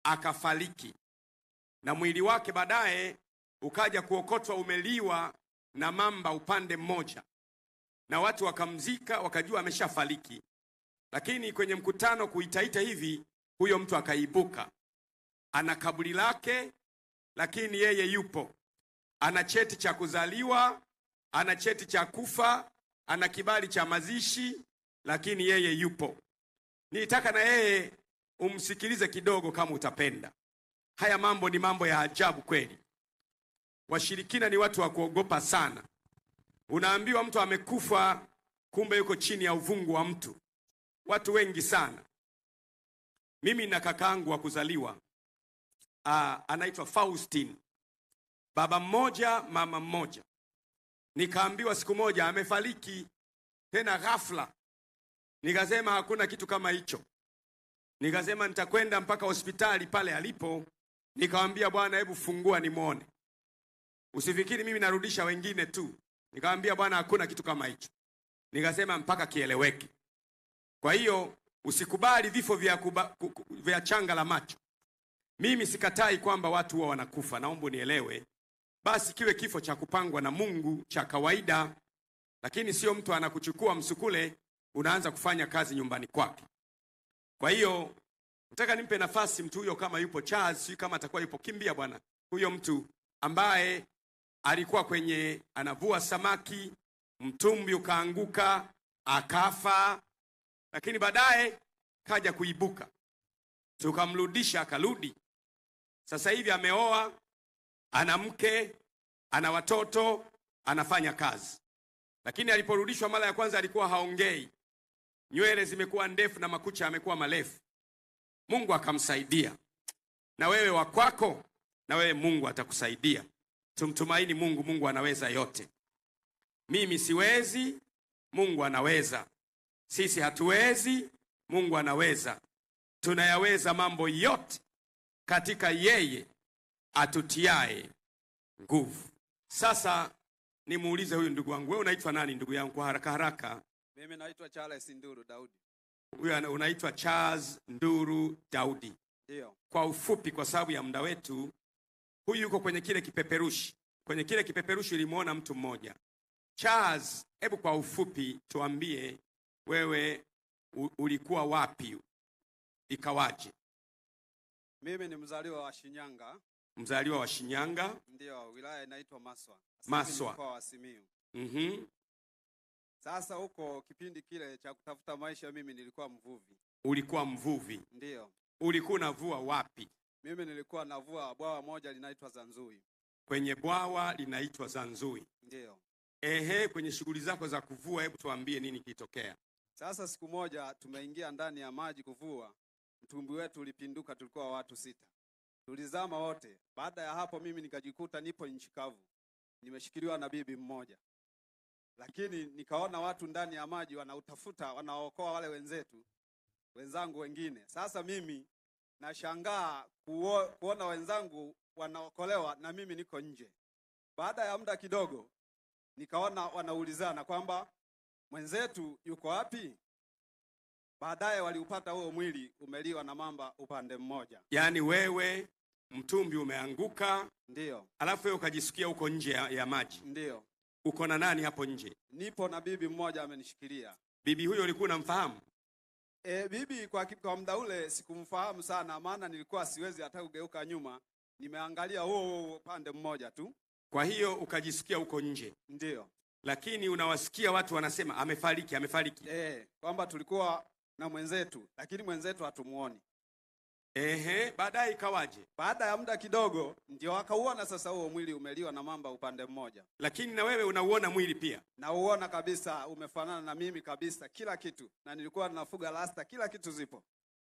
akafariki, na mwili wake baadaye ukaja kuokotwa umeliwa na mamba upande mmoja, na watu wakamzika, wakajua ameshafariki. Lakini kwenye mkutano kuitaita hivi, huyo mtu akaibuka, ana kaburi lake, lakini yeye yupo, ana cheti cha kuzaliwa, ana cheti cha kufa, ana kibali cha mazishi, lakini yeye yupo. Nilitaka na yeye umsikilize kidogo kama utapenda. Haya mambo ni mambo ya ajabu kweli. Washirikina ni watu wa kuogopa sana. Unaambiwa mtu amekufa, kumbe yuko chini ya uvungu wa mtu. Watu wengi sana. Mimi na kakaangu wa kuzaliwa anaitwa Faustin, baba mmoja mama mmoja. Nikaambiwa siku moja amefariki tena ghafla. Nikasema hakuna kitu kama hicho. Nikasema nitakwenda mpaka hospitali pale alipo. Nikamwambia Bwana, hebu fungua nimuone. Usifikiri mimi narudisha wengine tu. Nikamwambia Bwana, hakuna kitu kama hicho. Nikasema mpaka kieleweke. Kwa hiyo usikubali vifo vya changa la macho. Mimi sikatai kwamba watu huwa wanakufa, naomba nielewe. Basi kiwe kifo cha kupangwa na Mungu, cha kawaida, lakini sio mtu anakuchukua msukule unaanza kufanya kazi nyumbani kwake. Kwa hiyo nataka nimpe nafasi mtu huyo, kama yupo Charles, kama atakuwa yupo kimbia bwana. Huyo mtu ambaye alikuwa kwenye anavua samaki, mtumbi ukaanguka, akafa, lakini baadaye kaja kuibuka. Tukamrudisha akarudi. Sasa hivi ameoa, ana mke, ana watoto, anafanya kazi. Lakini aliporudishwa mara ya kwanza alikuwa haongei. Nywele zimekuwa ndefu na makucha yamekuwa marefu. Mungu akamsaidia. Na wewe wa kwako, na wewe Mungu atakusaidia. Tumtumaini Mungu, Mungu anaweza yote. Mimi siwezi, Mungu anaweza. Sisi hatuwezi, Mungu anaweza. Tunayaweza mambo yote katika yeye atutiae nguvu. Sasa nimuulize huyu ndugu wangu, wewe unaitwa nani ndugu yangu, kwa haraka haraka? Mimi naitwa Charles Nduru Daudi. Huyu unaitwa Charles Nduru Daudi. Ndio. Kwa ufupi, kwa sababu ya muda wetu, huyu yuko kwenye kile kipeperushi. Kwenye kile kipeperushi ulimuona mtu mmoja. Charles, hebu kwa ufupi tuambie wewe ulikuwa wapi? Ikawaje? Mimi ni mzaliwa wa Shinyanga. Mzaliwa wa Shinyanga? Ndio, wilaya inaitwa Maswa. Maswa. Mkoa wa Simiyu. Sasa huko kipindi kile cha kutafuta maisha mimi nilikuwa mvuvi. Ulikuwa mvuvi? Ndio. Ulikuwa unavua wapi? Mimi nilikuwa navua bwawa moja linaitwa Zanzui. Kwenye bwawa linaitwa Zanzui? Ndio. Kwenye shughuli zako za kuvua, hebu tuambie nini kilitokea? Sasa siku moja tumeingia ndani ya maji kuvua. Mtumbi wetu ulipinduka, tulikuwa watu 6. Tulizama wote. Baada ya hapo mimi nikajikuta nipo nchi kavu. Nimeshikiliwa na bibi mmoja. Lakini nikaona watu ndani ya maji wanautafuta, wanaokoa wale wenzangu wengine. Sasa mimi nashangaa kuona wenzangu wanaokolewa na mimi niko nje. Baada ya muda kidogo nikaona wanaulizana kwamba mwenzetu yuko wapi? Baadaye waliupata huo mwili umeliwa na mamba upande mmoja. Yaani wewe mtumbi umeanguka? Ndio. Alafu wewe ukajisikia uko nje ya maji? Ndio. Uko na nani hapo nje? Nipo na bibi mmoja amenishikilia. Bibi huyo ulikuwa unamfahamu? Bibi kwa muda ule sikumfahamu sana, maana nilikuwa siwezi hata kugeuka nyuma. Nimeangalia huo upande mmoja tu. Kwa hiyo ukajisikia uko nje? Ndio. Lakini unawasikia watu wanasema amefariki, amefariki. Kwamba tulikuwa na mwenzetu, lakini mwenzetu hatumuoni. Baadaye ikawaje? Baada ya muda kidogo ndio wakauona sasa huo mwili umeliwa na mamba upande mmoja. Lakini na wewe unauona mwili pia? Nauona kabisa, umefanana na mimi kabisa, kila kitu. Na nilikuwa nafuga rasta, kila kitu zipo.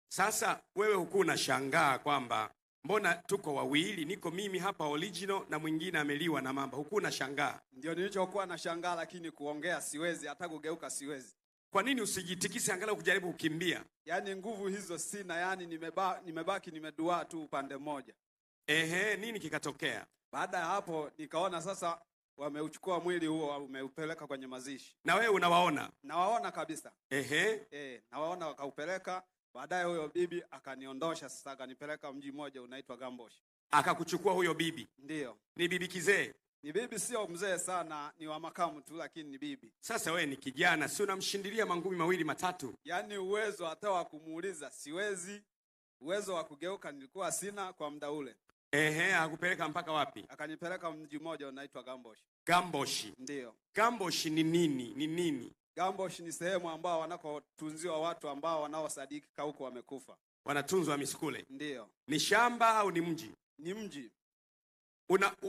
Sasa wewe hukuwa unashangaa kwamba mbona tuko wawili, niko mimi hapa original na mwingine ameliwa na mamba? Hukuwa unashangaa? Ndio nilichokuwa nashangaa, lakini kuongea siwezi, hata kugeuka siwezi. Kwa nini usijitikise angalau kujaribu kukimbia? Yaani nguvu hizo sina, yaani nimebaki nimeduaa tu upande mmoja. Nini kikatokea? Baada ya hapo nikaona sasa wameuchukua mwili huo, umeupeleka kwenye mazishi. Na wewe unawaona? Nawaona kabisa. Ehe. Nawaona wakaupeleka. Baadaye huyo bibi akaniondosha sasa, akanipeleka mji mmoja unaitwa Gambosh. Akakuchukua huyo bibi? Ndiyo. Ni bibi kizee? Ni bibi sio mzee sana, ni wa makamu tu, lakini ni bibi. Sasa wewe ni kijana, si unamshindilia mangumi mawili matatu? Yaani uwezo hata wa kumuuliza siwezi, uwezo wa kugeuka nilikuwa sina kwa muda ule. Akupeleka mpaka wapi? Akanipeleka mji mmoja unaitwa Gambosh. Gambosh? Ndiyo. Gambosh ni nini? Ni nini? Gambosh ni sehemu ambao wanakotunziwa watu ambao wanaosadikika huko wamekufa. Wanatunzwa misukule? Ndiyo. Ni shamba au ni mji? Ni mji.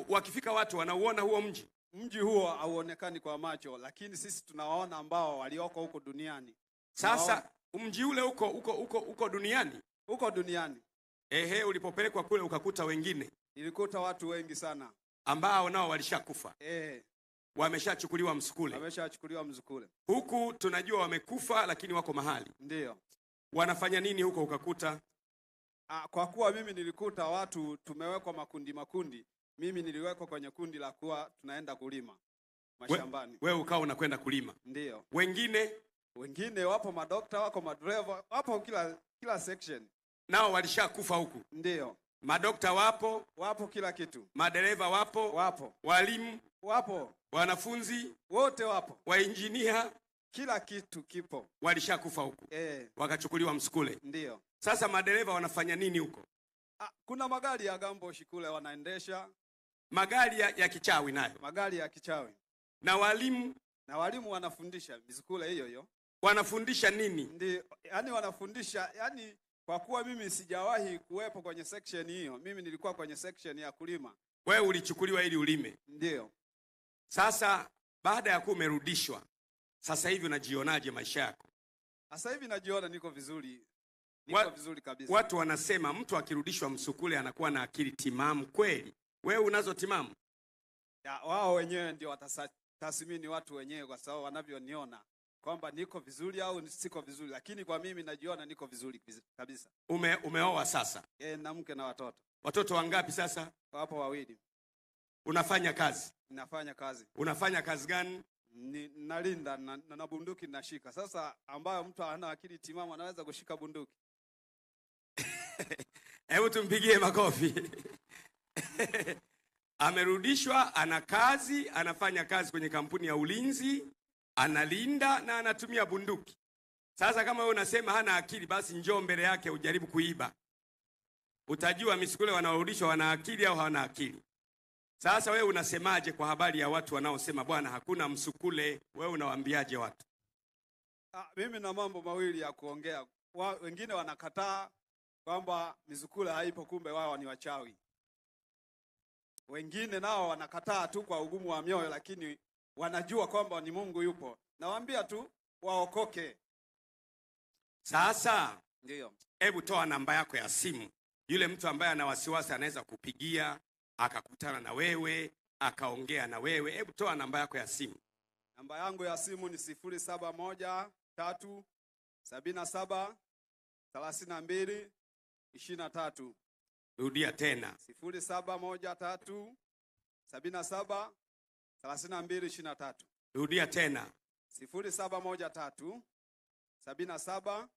Wakifika watu wanauona huo mji? Mji huo hauonekani kwa macho, lakini sisi tunawaona ambao walioko huko duniani. Sasa mji ule uko duniani? Uko duniani. Ulipopelekwa kule ukakuta wengine? Nilikuta watu wengi sana ambao nao walishakufa. Wameshachukuliwa msukule. Wameshachukuliwa msukule. Huku tunajua wamekufa lakini wako mahali. Ndiyo. Wanafanya nini huko ukakuta? Kwa kuwa mimi nilikuta watu tumewekwa makundi. Mimi niliwekwa kwenye kundi la kuwa tunaenda kulima mashambani. Wewe ukao unakwenda kulima? Ndiyo. Wengine wapo madokta, wako madriver, wapo kila section. Nao walishakufa huku? Ndiyo. Madokta wapo kila kitu. Madereva wapo? Walimu wapo? Wanafunzi wote wapo? Wainjinia? Kila kitu kipo. Walishakufa huku? Wakachukuliwa msukule? Ndiyo. Sasa madereva wanafanya nini huko? Kuna magari ya Gambosh kule wanaendesha. Magari ya kichawi nayo? Magari ya kichawi. Na walimu? Na walimu wanafundisha mizukule hiyo. Wanafundisha nini? Ndiyo, yani wanafundisha, yani kwa kuwa mimi sijawahi kuwepo kwenye section hiyo, mimi nilikuwa kwenye section ya kulima. Wewe ulichukuliwa ili ulime? Ndiyo. Sasa baada ya kuwa umerudishwa, sasa hivi unajionaje maisha yako? Sasa hivi najiona niko vizuri. Niko vizuri kabisa. Watu wanasema mtu akirudishwa msukule anakuwa na akili timamu. Kweli wewe unazo timamu? Wao wenyewe ndio watatathmini watu wenyewe, kwa sababu wanavyoniona kwamba niko vizuri au siko vizuri, lakini kwa mimi najiona niko vizuri kabisa. Umeoa sasa? Na mke na watoto. Watoto wangapi sasa? Wapo 2. Unafanya kazi? Ninafanya kazi. Unafanya kazi gani? Nalinda na bunduki nashika. Sasa ambayo mtu ana akili timamu anaweza kushika bunduki. Hebu tumpigie makofi. Amerudishwa, ana kazi, anafanya kazi kwenye kampuni ya ulinzi, analinda na anatumia bunduki. Sasa kama wewe unasema hana akili, basi njoo mbele yake ujaribu kuiba. Utajua misukule wanaorudishwa wana akili au hawana akili. Sasa wewe unasemaje kwa habari ya watu wanaosema bwana hakuna msukule? Wewe unawaambiaje watu? Mimi na mambo mawili ya kuongea. Wengine wanakataa kwamba misukule haipo, kumbe wao ni wachawi. Wengine nao wanakataa tu kwa ugumu wa mioyo, lakini wanajua kwamba ni Mungu yupo. Nawaambia tu waokoke. Sasa ndiyo, hebu toa namba yako ya simu. Yule mtu ambaye ana wasiwasi anaweza kupigia, akakutana na wewe, akaongea na wewe. Hebu toa namba yako ya simu. Namba yangu ya simu ni 0713773223. Rudia tena. 0713773223. Rudia tena. 071377